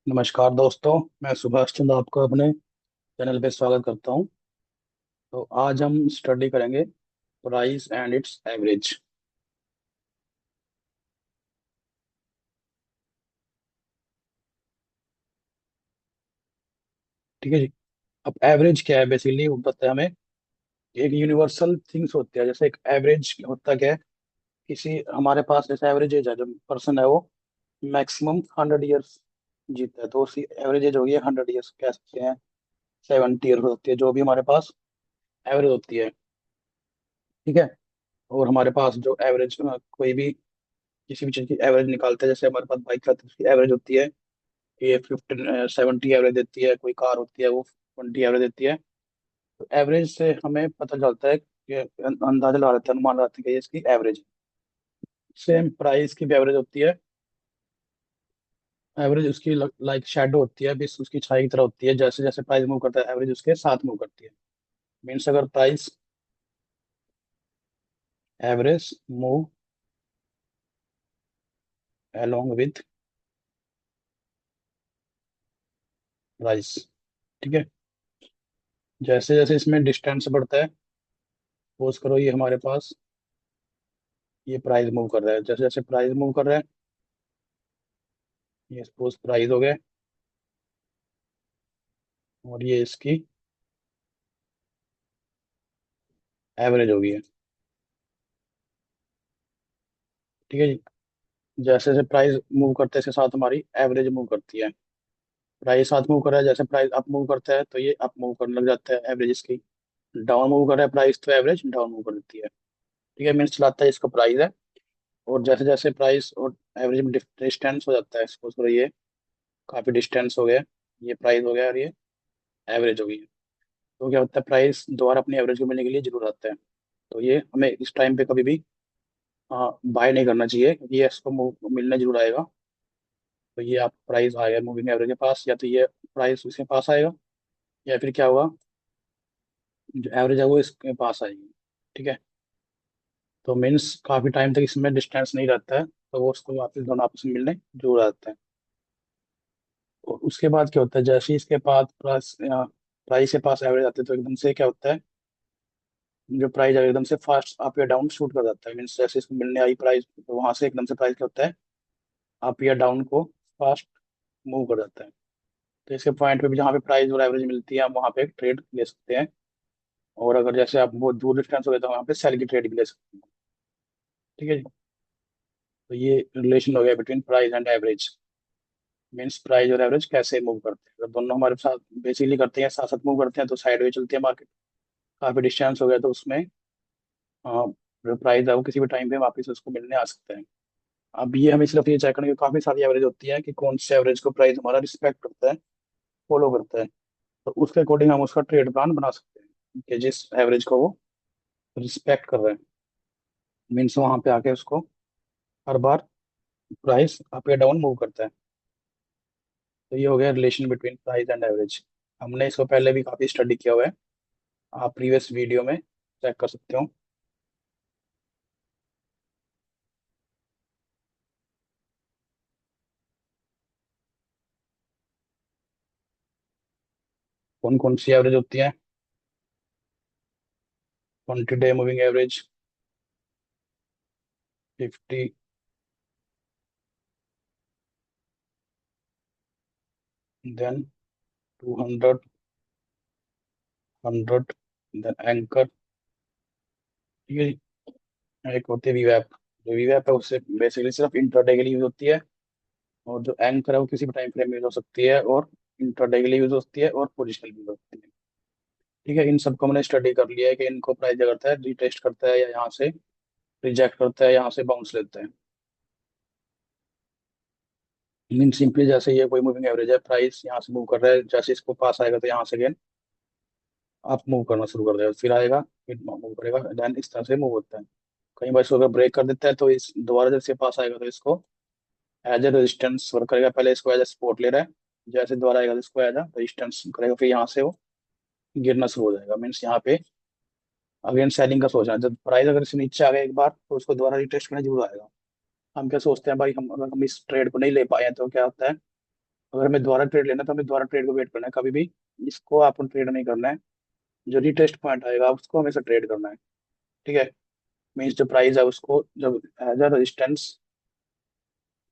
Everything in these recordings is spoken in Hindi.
नमस्कार दोस्तों। मैं सुभाष चंद्र आपको अपने चैनल पे स्वागत करता हूं। तो आज हम स्टडी करेंगे प्राइस एंड इट्स एवरेज। ठीक है जी। अब एवरेज क्या है? बेसिकली वो पता है हमें। एक यूनिवर्सल थिंग्स होती है। जैसे एक एवरेज होता क्या है? किसी हमारे पास जैसे एवरेज एज है, जो पर्सन है वो मैक्सिमम 100 ईयर्स जीता है, तो उसकी एवरेज एज होगी 100 ईयर्स, कह सकते हैं 70 ईयर होती है, जो भी हमारे पास एवरेज होती है। ठीक है। और हमारे पास जो एवरेज कोई भी किसी भी चीज की एवरेज निकालते हैं, जैसे हमारे पास बाइक का, तो उसकी एवरेज होती है, ये 70 एवरेज देती है। कोई कार होती है वो 20 एवरेज देती है। तो एवरेज से हमें पता चलता है कि अंदाजा लगा लेते हैं, अनुमान लगाते हैं कि ये इसकी एवरेज है। सेम प्राइस की भी एवरेज होती है। एवरेज उसकी लाइक शेडो होती है, बीस उसकी छाई की तरह होती है। जैसे जैसे प्राइस मूव करता है, एवरेज उसके साथ मूव करती है। मीन्स अगर price average move along with price. ठीक है। जैसे जैसे इसमें डिस्टेंस बढ़ता है, सपोज करो ये हमारे पास ये प्राइस मूव कर रहा है, जैसे जैसे प्राइस मूव कर रहा है, ये सपोज प्राइस हो गया और ये इसकी एवरेज हो गई है। ठीक है जी। जैसे जैसे प्राइस मूव करते हैं, इसके साथ हमारी एवरेज मूव करती है। प्राइस साथ मूव कर रहा है, जैसे प्राइस अप मूव करता है तो ये अप मूव करने लग जाता है, एवरेज इसकी। डाउन मूव कर रहा है प्राइस, तो एवरेज डाउन मूव कर देती है। ठीक है। मीन्स चलाता है इसका प्राइस है। और जैसे जैसे प्राइस और एवरेज में डिस्टेंस हो जाता है, सपोज करो ये काफी डिस्टेंस हो गया, ये प्राइस हो गया और ये एवरेज हो गई है। तो क्या होता है, प्राइस दोबारा अपनी एवरेज को मिलने के लिए जरूर आता है। तो ये हमें इस टाइम पे कभी भी बाय नहीं करना चाहिए, क्योंकि ये इसको मिलने जरूर आएगा। तो ये आप प्राइस आ गया मूविंग एवरेज के पास, या तो ये प्राइस उसके पास आएगा, या फिर क्या होगा, जो एवरेज है वो इसके पास आएगी। ठीक है। तो मीन्स काफी टाइम तक इसमें डिस्टेंस नहीं रहता है, तो वो उसको वापस दोनों आपस में मिलने जरूर आते हैं। और उसके बाद क्या होता है, जैसे ही इसके पास प्राइस प्राइस के पास एवरेज आते हैं, तो एकदम से क्या होता है, जो प्राइस है एकदम से फास्ट अप या डाउन शूट कर जाता है। मीन्स जैसे इसको मिलने आई प्राइस, तो वहां से एकदम से प्राइस क्या होता है, अप या डाउन को फास्ट मूव कर जाता है। तो इसके पॉइंट पे भी जहाँ पे प्राइस और एवरेज मिलती है, हम वहाँ पे ट्रेड ले सकते हैं। और अगर जैसे आप बहुत दूर डिस्टेंस हो गए, तो वहाँ पे सेल की ट्रेड भी ले सकते हैं। ठीक है जी। तो ये रिलेशन हो गया between price and average. Means price और एवरेज कैसे मूव करते हैं, अगर दोनों हमारे साथ बेसिकली करते हैं, साथ साथ मूव करते हैं, तो साइड वे चलती है मार्केट। काफी डिस्टेंस हो गया तो उसमें जो प्राइस है वो किसी भी टाइम पे वापस उसको मिलने आ सकते हैं। अब ये हमें सिर्फ ये चेक करने की काफी सारी एवरेज होती है कि कौन से एवरेज को प्राइस हमारा रिस्पेक्ट करता है, फॉलो करता है। तो उसके अकॉर्डिंग हम उसका ट्रेड प्लान बना सकते हैं कि जिस एवरेज को वो रिस्पेक्ट कर रहे हैं। मीन्स वहां पे आके उसको हर बार प्राइस अप या डाउन मूव करता है। तो ये हो गया relation between price and average. हमने इसको पहले भी काफी स्टडी किया हुआ है, आप प्रीवियस वीडियो में चेक कर सकते हो। कौन कौन सी एवरेज होती है? 20 day moving average, 50, then 200, 100, then anchor. ठीक है जी। एक होती है वीवैप। जो वीवैप है उससे बेसिकली सिर्फ इंट्राडे के लिए यूज होती है। और जो एंकर है वो किसी भी टाइम फ्रेम में यूज हो सकती है, और इंट्राडे के लिए यूज होती है, और पोजिशनल भी यूज होती है। ठीक है। इन सबको हमने स्टडी कर लिया है कि इनको प्राइस करता है, रिटेस्ट करता है, या यहाँ से रिजेक्ट करता है, यहाँ से बाउंस लेता है। मीन सिंपली जैसे ये कोई मूविंग एवरेज है, प्राइस यहाँ से मूव कर रहा है, जैसे इसको पास आएगा तो यहाँ से अगेन आप मूव करना शुरू कर देगा, फिर आएगा, फिर मूव करेगा, देन इस तरह से मूव होता है। कई बार इसको अगर ब्रेक कर देता है, तो इस दोबारा जब इसके पास आएगा तो इसको एज ए रेजिस्टेंस वर्क करेगा। पहले इसको एज ए सपोर्ट ले रहा है, जैसे दोबारा आएगा तो इसको एज ए रेजिस्टेंस करेगा, फिर यहाँ से वो गिरना शुरू हो जाएगा। मीन्स यहाँ पे अगेन सेलिंग का सोचना है। जब प्राइस अगर इससे नीचे आ गया एक बार, तो उसको दोबारा रिटेस्ट करना जरूर आएगा। हम क्या सोचते हैं भाई, हम अगर हम इस ट्रेड को नहीं ले पाए हैं तो क्या होता है, अगर हमें दोबारा ट्रेड लेना है तो हमें दोबारा ट्रेड को वेट करना है, कभी भी इसको आपको ट्रेड नहीं करना है। जो रिटेस्ट पॉइंट आएगा उसको हमेशा ट्रेड करना है। ठीक है। मीन्स जो प्राइस है उसको जब as a resistance,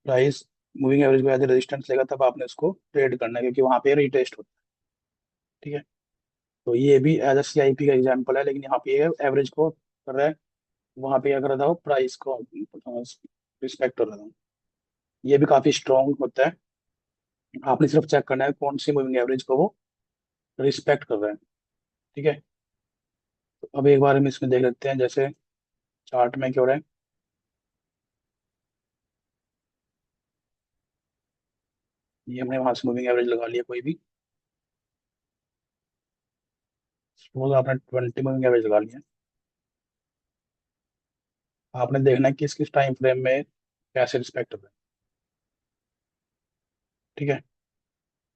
price moving average को एज ए रेजिस्टेंस लेगा तब आपने उसको ट्रेड करना है, क्योंकि वहां पे रिटेस्ट होता है। ठीक है। तो ये भी एज अ सीआईपी का एग्जांपल है, लेकिन यहाँ पे एवरेज को कर रहा है, वहां पे क्या कर रहा था वो प्राइस को रिस्पेक्ट कर रहा था। ये भी काफी स्ट्रांग होता है। आपने सिर्फ चेक करना है कौन सी मूविंग एवरेज को वो रिस्पेक्ट कर रहा है। ठीक है। तो अब एक बार हम इसमें देख लेते हैं, जैसे चार्ट में क्या हो रहा है। ये हमने वहां से मूविंग एवरेज लगा लिया कोई भी। सपोज आपने 20 मूविंग एवरेज लगा लिया। आपने देखना है किस किस टाइम फ्रेम में कैसे रिस्पेक्ट कर रहा है। ठीक है।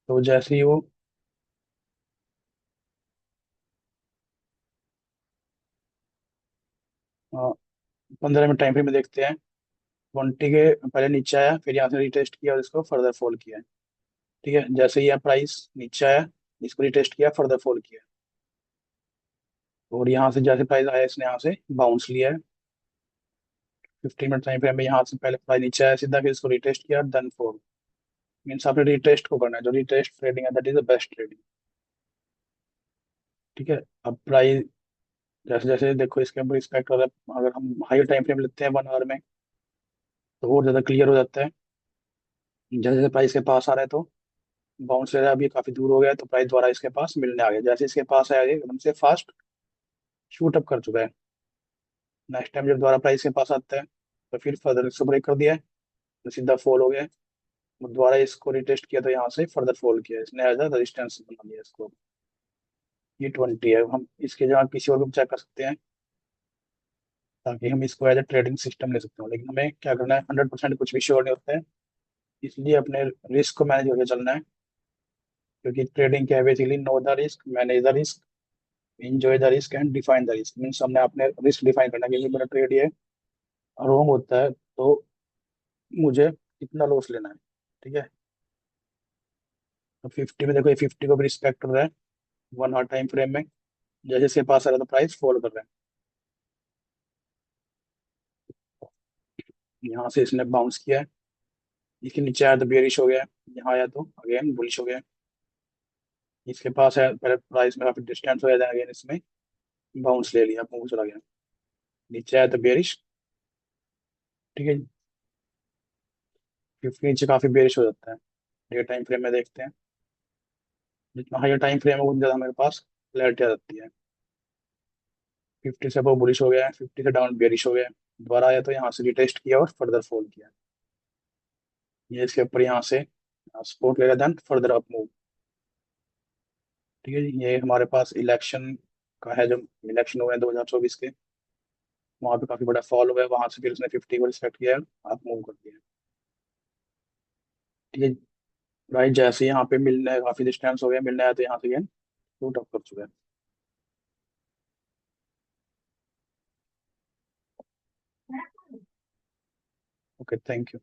तो जैसे ही वो 15 मिनट टाइम फ्रेम में देखते हैं, 20 के पहले नीचे आया, फिर यहाँ से रिटेस्ट किया और इसको फर्दर फॉल किया है। ठीक है। जैसे ही यह प्राइस नीचे आया, इसको रिटेस्ट किया, फर्दर फॉल किया, और यहाँ से जैसे प्राइस आया इसने यहाँ से बाउंस लिया है। 15 मिनट टाइम फ्रेम में यहाँ से पहले प्राइस नीचे आया सीधा, फिर इसको रिटेस्ट किया, देन फॉल। मीन्स आपने रिटेस्ट को करना है, जो रिटेस्ट ट्रेडिंग है that is the best trading. ठीक है। अब प्राइस जैसे जैसे देखो इसके ऊपर रिस्पेक्ट कर रहा है, अगर हम हाई टाइम फ्रेम लेते हैं 1 आवर में, तो और ज्यादा क्लियर हो जाता है। जैसे जैसे प्राइस के पास आ रहा है तो बाउंस ले रहा है, अभी काफी दूर हो गया है, तो प्राइस दोबारा इसके पास मिलने आ गया, जैसे इसके पास आया ये एकदम से फास्ट शूट अप कर चुका है। नेक्स्ट टाइम जब दोबारा प्राइस के पास आता है तो फिर फर्दर इसको ब्रेक कर दिया है, तो सीधा फॉल हो गया है। और दोबारा इसको रिटेस्ट किया तो यहाँ से फर्दर फॉल किया है इसने, एज अ रेजिस्टेंस बना लिया इसको। ये 20 है, हम इसके जगह किसी और को चेक कर सकते हैं, ताकि हम इसको एज ए ट्रेडिंग सिस्टम ले सकते हो। लेकिन हमें क्या करना है, 100% कुछ भी श्योर नहीं होता है, इसलिए अपने रिस्क को मैनेज करके चलना है। क्योंकि ट्रेडिंग क्या है, basically know the risk, manage the risk, enjoy the risk and define the risk. Means हमने अपने रिस्क डिफाइन करना है, क्योंकि मेरा ट्रेड ये रॉन्ग होता है तो मुझे कितना लॉस लेना है। ठीक है। तो 50 में देखो, ये 50 को भी रिस्पेक्ट कर रहा है 1 आवर टाइम फ्रेम में। जैसे इसके पास आ रहा है तो प्राइस फॉल कर रहा है, यहाँ से इसने बाउंस किया है, इसके नीचे आया तो बेरिश हो गया, यहाँ आया तो अगेन बुलिश हो गया। इसके पास है, पहले प्राइस में काफी डिस्टेंस हो गया, अगेन इसमें बाउंस ले लिया, अपने चला गया, नीचे आया तो बेरिश। ठीक है। 50 नीचे काफी बेरिश हो जाता है। ये टाइम फ्रेम में देखते हैं, जितना हायर टाइम फ्रेम है उतना ज्यादा मेरे पास क्लैरिटी आ जाती है। 50 से वो बुलिश हो गया है, 50 से डाउन बेरिश हो गया है, दोबारा आया तो यहाँ से रिटेस्ट किया और फर्दर फॉल किया। ये इसके ऊपर यहाँ से सपोर्ट लेगा, देन फर्दर अप मूव। ठीक है जी। ये हमारे पास इलेक्शन का है, जो इलेक्शन हुए हैं 2024 के, वहां पे काफी बड़ा फॉल हुआ है, वहां से फिर उसने 50 को रिस्पेक्ट किया, अप मूव कर दिया। ठीक है। राइट, जैसे यहाँ पे मिलने काफी डिस्टेंस हो गया, मिलने आया तो यहाँ से ये शूट अप कर चुका है। Okay, thank you.